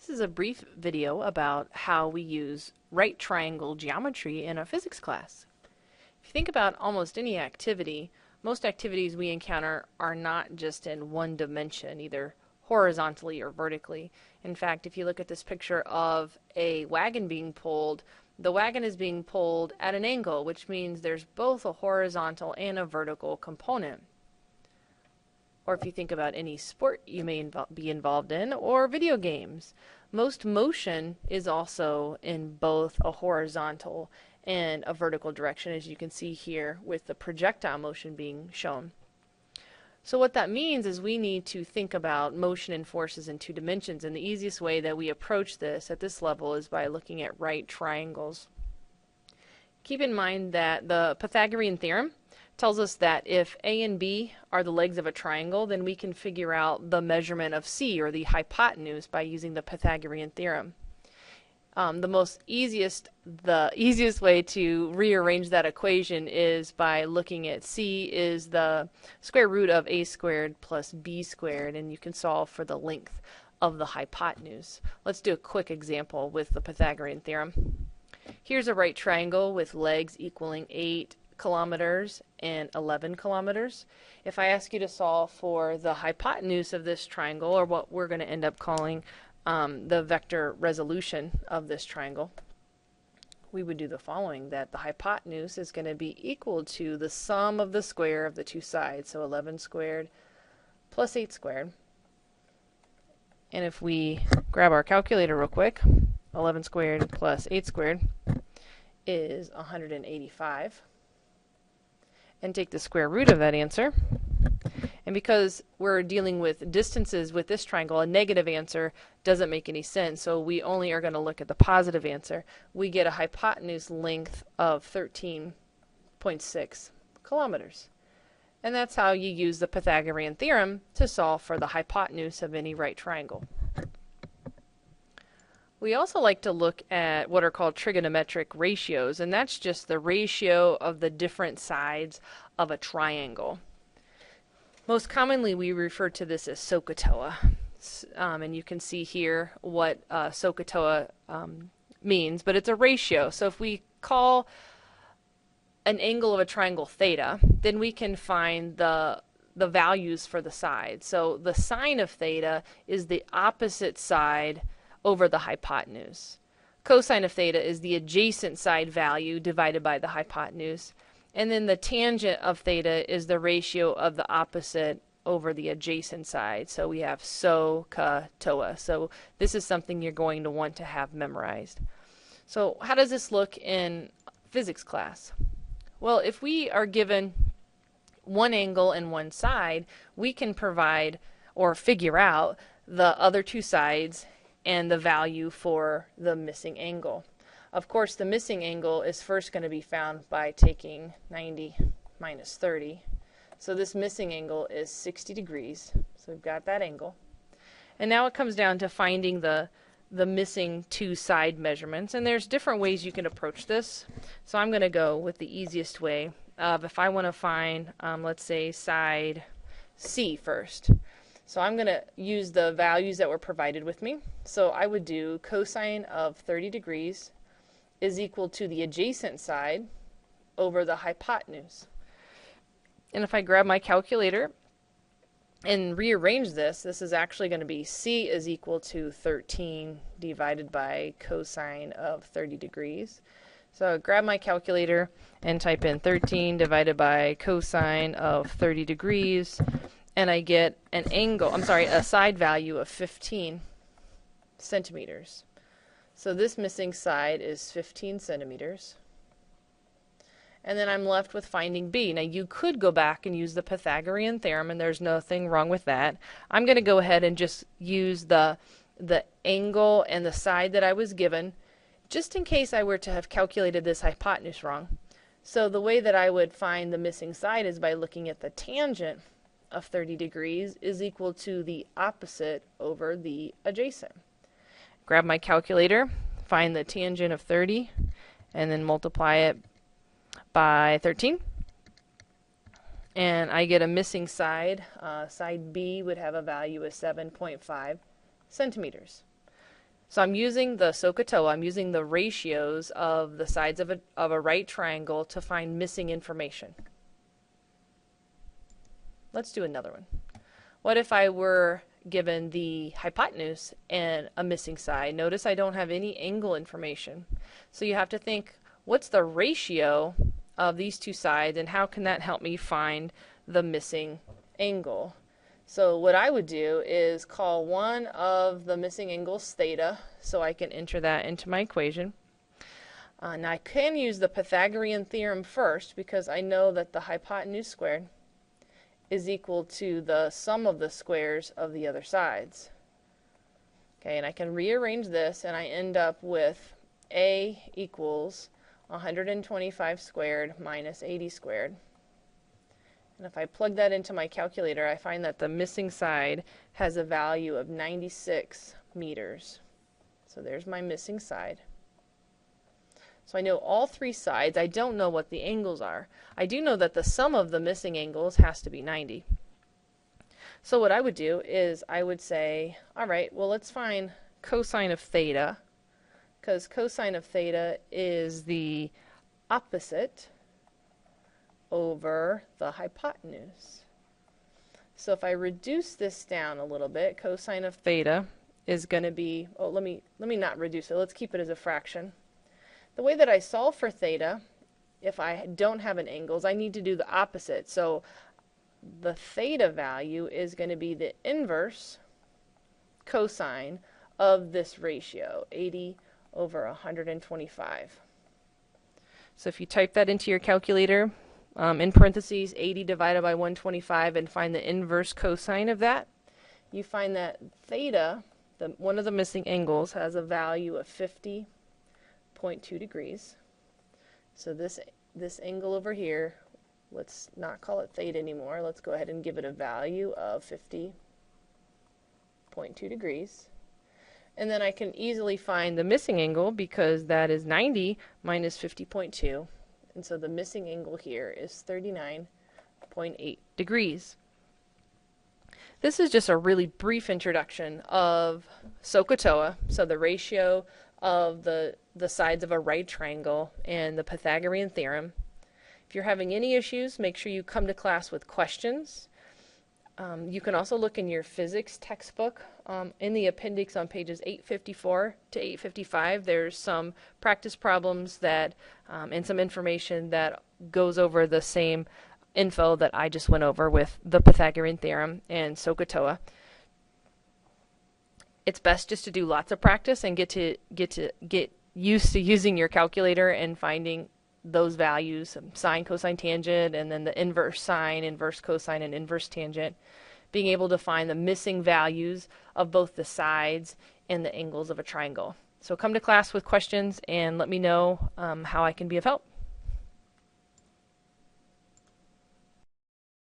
This is a brief video about how we use right triangle geometry in a physics class. If you think about almost any activity, most activities we encounter are not just in one dimension, either horizontally or vertically. In fact, if you look at this picture of a wagon being pulled, the wagon is being pulled at an angle, which means there's both a horizontal and a vertical component. Or if you think about any sport you may be involved in, or video games, most motion is also in both a horizontal and a vertical direction, as you can see here with the projectile motion being shown. So what that means is we need to think about motion and forces in two dimensions, and the easiest way that we approach this at this level is by looking at right triangles. Keep in mind that the Pythagorean theorem tells us that if A and B are the legs of a triangle, then we can figure out the measurement of C, or the hypotenuse, by using the Pythagorean theorem. The easiest way to rearrange that equation is by looking at C is the square root of A squared plus B squared, and you can solve for the length of the hypotenuse. Let's do a quick example with the Pythagorean theorem. Here's a right triangle with legs equaling 8 kilometers and 11 kilometers. If I ask you to solve for the hypotenuse of this triangle, or what we're going to end up calling the vector resolution of this triangle, we would do the following: that the hypotenuse is going to be equal to the sum of the square of the two sides, so 11 squared plus 8 squared. And if we grab our calculator real quick, 11 squared plus 8 squared is 185. And take the square root of that answer. And because we're dealing with distances with this triangle, a negative answer doesn't make any sense, so we only are going to look at the positive answer. We get a hypotenuse length of 13.6 kilometers. And that's how you use the Pythagorean theorem to solve for the hypotenuse of any right triangle. We also like to look at what are called trigonometric ratios, and that's just the ratio of the different sides of a triangle. Most commonly we refer to this as SOHCAHTOA, and you can see here what SOHCAHTOA means, but it's a ratio. So if we call an angle of a triangle theta, then we can find the values for the sides. So the sine of theta is the opposite side over the hypotenuse. Cosine of theta is the adjacent side value divided by the hypotenuse. And then the tangent of theta is the ratio of the opposite over the adjacent side. So we have SOHCAHTOA. So this is something you're going to want to have memorized. So how does this look in physics class? Well, if we are given one angle and one side, we can provide or figure out the other two sides and the value for the missing angle. Of course, the missing angle is first going to be found by taking 90 minus 30. So this missing angle is 60 degrees. So we've got that angle. And now it comes down to finding the missing two side measurements. And there's different ways you can approach this. So I'm going to go with the easiest way of, if I want to find, let's say, side C first. So I'm going to use the values that were provided with me. So I would do cosine of 30 degrees is equal to the adjacent side over the hypotenuse. And if I grab my calculator and rearrange this, this is actually going to be C is equal to 13 divided by cosine of 30 degrees. So I grab my calculator and type in 13 divided by cosine of 30 degrees, and I get a side value of 15 centimeters. So this missing side is 15 centimeters. And then I'm left with finding B. Now you could go back and use the Pythagorean theorem, and there's nothing wrong with that. I'm going to go ahead and just use the angle and the side that I was given, just in case I were to have calculated this hypotenuse wrong. So the way that I would find the missing side is by looking at the tangent of 30 degrees is equal to the opposite over the adjacent. Grab my calculator, find the tangent of 30, and then multiply it by 13. And I get a missing side. Side B would have a value of 7.5 centimeters. So I'm using the SOHCAHTOA, I'm using the ratios of the sides of a right triangle to find missing information. Let's do another one. What if I were given the hypotenuse and a missing side? Notice I don't have any angle information. So you have to think, what's the ratio of these two sides and how can that help me find the missing angle? So what I would do is call one of the missing angles theta, so I can enter that into my equation. Now I can use the Pythagorean theorem first because I know that the hypotenuse squared is equal to the sum of the squares of the other sides. Okay, and I can rearrange this and I end up with A equals 125 squared minus 80 squared. And if I plug that into my calculator, I find that the missing side has a value of 96 meters. So there's my missing side. So I know all three sides. I don't know what the angles are. I do know that the sum of the missing angles has to be 90. So what I would do is I would say, all right, well, let's find cosine of theta, because cosine of theta is the opposite over the hypotenuse. So if I reduce this down a little bit, cosine of theta is going to be, oh, let me not reduce it. Let's keep it as a fraction. The way that I solve for theta, if I don't have an angle, is I need to do the opposite. So the theta value is going to be the inverse cosine of this ratio, 80 over 125. So if you type that into your calculator, in parentheses, 80 divided by 125, and find the inverse cosine of that, you find that theta, one of the missing angles, has a value of 50.2 degrees. So this angle over here, let's not call it theta anymore. Let's go ahead and give it a value of 50.2 degrees. And then I can easily find the missing angle because that is 90 minus 50.2. And so the missing angle here is 39.8 degrees. This is just a really brief introduction of SOHCAHTOA, so the ratio of the sides of a right triangle and the Pythagorean theorem. If you're having any issues, make sure you come to class with questions. You can also look in your physics textbook. In the appendix on pages 854 to 855, there's some practice problems that and some information that goes over the same info that I just went over with the Pythagorean theorem and SOHCAHTOA. It's best just to do lots of practice and get used to using your calculator and finding those values, sine, cosine, tangent, and then the inverse sine, inverse cosine, and inverse tangent, being able to find the missing values of both the sides and the angles of a triangle. So come to class with questions and let me know how I can be of help.